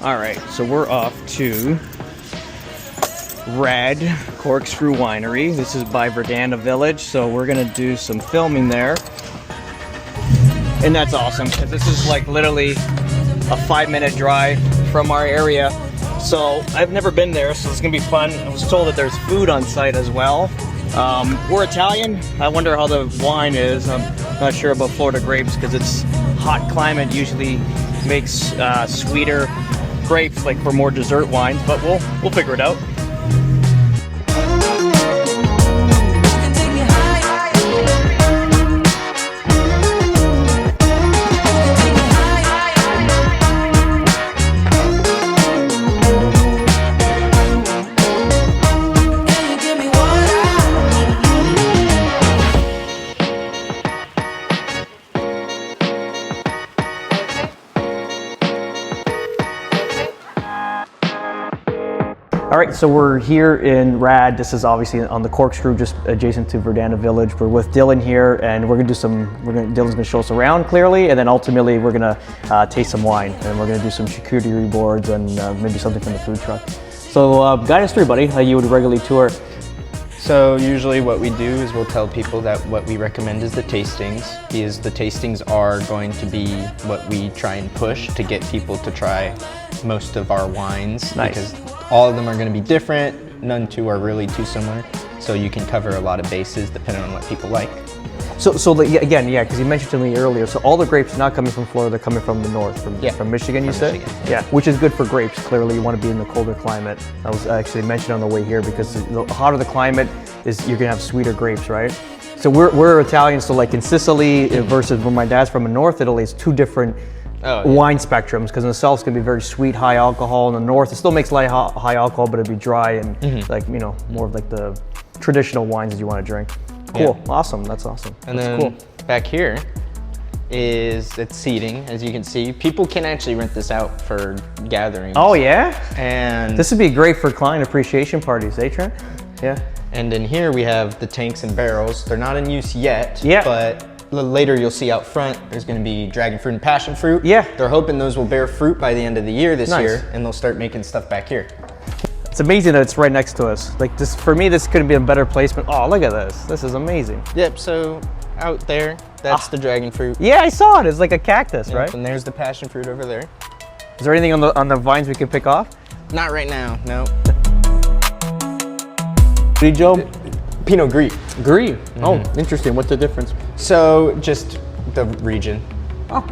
All right, so we're off to R.A.D. Corkscrew Winery. This is by Verdana Village, so we're gonna do some filming there. And that's awesome, because this is like literally a 5-minute drive from our area. So I've never been there, so it's gonna be fun. I was told that there's food on site as well. We're Italian. I wonder how the wine is. I'm not sure about Florida grapes, because it's hot climate usually makes sweeter grapes, like for more dessert wines, but we'll figure it out. All right, so we're here in R.A.D. This is obviously on the Corkscrew, just adjacent to Verdana Village. We're with Dylan here, and we're gonna do Dylan's gonna show us around clearly, and then ultimately we're gonna taste some wine, and we're gonna do some charcuterie boards and maybe something from the food truck. So guide us through, buddy, how you would regularly tour. So usually what we do is we'll tell people that what we recommend is the tastings, because the tastings are going to be what we try and push to get people to try most of our wines. Nice. Because all of them are going to be different, none two are really too similar, so you can cover a lot of bases depending on what people like. So again, yeah, because you mentioned to me earlier, so all the grapes are not coming from Florida, they're coming from the north, from Michigan, you said? Michigan. Yeah, which is good for grapes. Clearly, you want to be in the colder climate. I was actually mentioned on the way here, because the hotter the climate is, you're gonna have sweeter grapes, right? So we're Italian, so like in Sicily versus where my dad's from in North Italy, it's two different wine spectrums, because in the south it's gonna be very sweet, high alcohol. In the north, it still makes light high alcohol, but it'd be dry and like, you know, more of like the traditional wines that you want to drink. Cool, awesome, that's awesome. And that's then cool. back here it's seating, as you can see. People can actually rent this out for gatherings. Oh yeah? And this would be great for client appreciation parties, eh, Trent? Yeah. And in here we have the tanks and barrels. They're not in use yet, but later you'll see out front there's going to be dragon fruit and passion fruit. Yeah. They're hoping those will bear fruit by the end of the year this year, and they'll start making stuff back here. It's amazing that it's right next to us. Like this, for me, this couldn't be a better placement. Oh, look at this. This is amazing. Yep, so out there, that's the dragon fruit. Yeah, I saw it. It's like a cactus, right? And there's the passion fruit over there. Is there anything on the vines we can pick off? Not right now, no. Grigio? Pinot Gris. Gris. Oh, interesting. What's the difference? So just the region. Oh.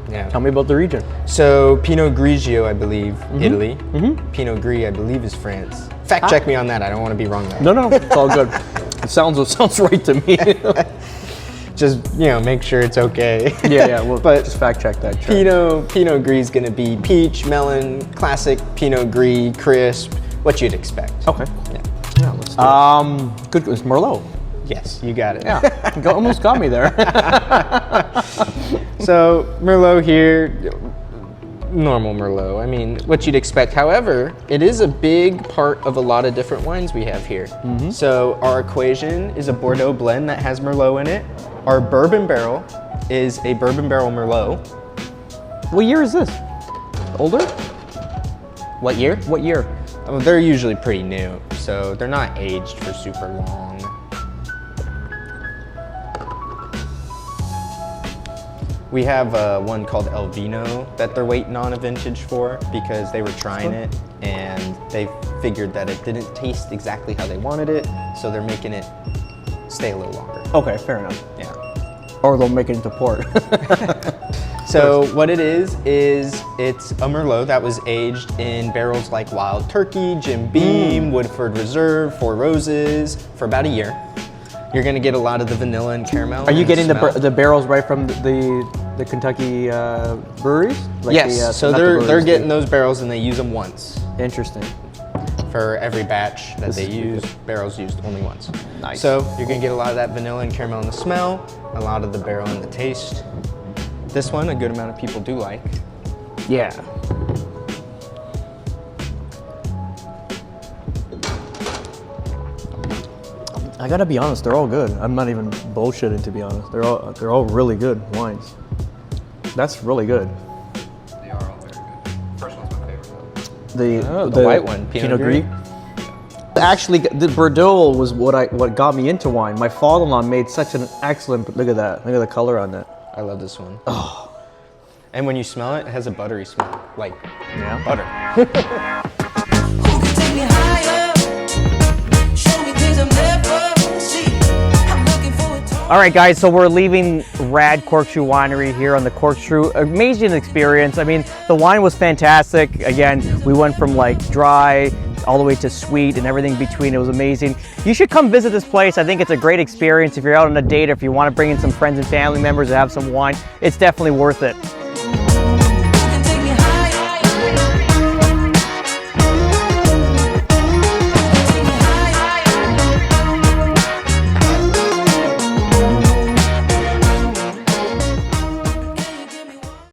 Yeah. Tell me about the region. So Pinot Grigio, I believe, Italy. Pinot Gris, I believe, is France. Fact check me on that. I don't want to be wrong there. No, it's all good. It sounds right to me. Just, you know, make sure it's okay. Yeah, we'll just fact check that. Pinot Gris is going to be peach, melon, classic Pinot Gris, crisp, what you'd expect. Okay. Yeah, let's do it. Good. It's Merlot. Yes, you got it. Yeah, almost got me there. So Merlot here, normal Merlot. I mean, what you'd expect. However, it is a big part of a lot of different wines we have here. So our equation is a Bordeaux blend that has Merlot in it. Our bourbon barrel is a bourbon barrel Merlot. What year is this? Older? What year? What year? Oh, they're usually pretty new, so they're not aged for super long. We have one called El Vino that they're waiting on a vintage for, because they were trying it and they figured that it didn't taste exactly how they wanted it, so they're making it stay a little longer. Okay, fair enough. Yeah. Or they'll make it into port. So what it is it's a Merlot that was aged in barrels like Wild Turkey, Jim Beam, Woodford Reserve, Four Roses for about a year. You're gonna get a lot of the vanilla and caramel. Are you getting the barrels right from the Kentucky breweries? Like yes, so they're getting those barrels and they use them once. Interesting. For every batch that they use, barrels used only once. Nice. So you're gonna get a lot of that vanilla and caramel in the smell, a lot of the barrel in the taste. This one, a good amount of people do like. Yeah. I gotta be honest, they're all good. I'm not even bullshitting, to be honest. They're all really good wines. That's really good. They are all very good. First one's my favorite though. The white one, Pinot Gris. Actually, the Bordeaux was what got me into wine. My father-in-law made such an excellent. Look at that. Look at the color on that. I love this one. Oh. And when you smell it, it has a buttery smell, like butter. Who can take me higher? Show me things I've never seen. I'm looking forward to. All right, guys, so we're leaving R.A.D Corkscrew Winery here on the Corkscrew. Amazing experience. I mean, the wine was fantastic. Again, we went from like dry all the way to sweet and everything between. It was amazing. You should come visit this place. I think it's a great experience. If you're out on a date or if you want to bring in some friends and family members to have some wine, it's definitely worth it.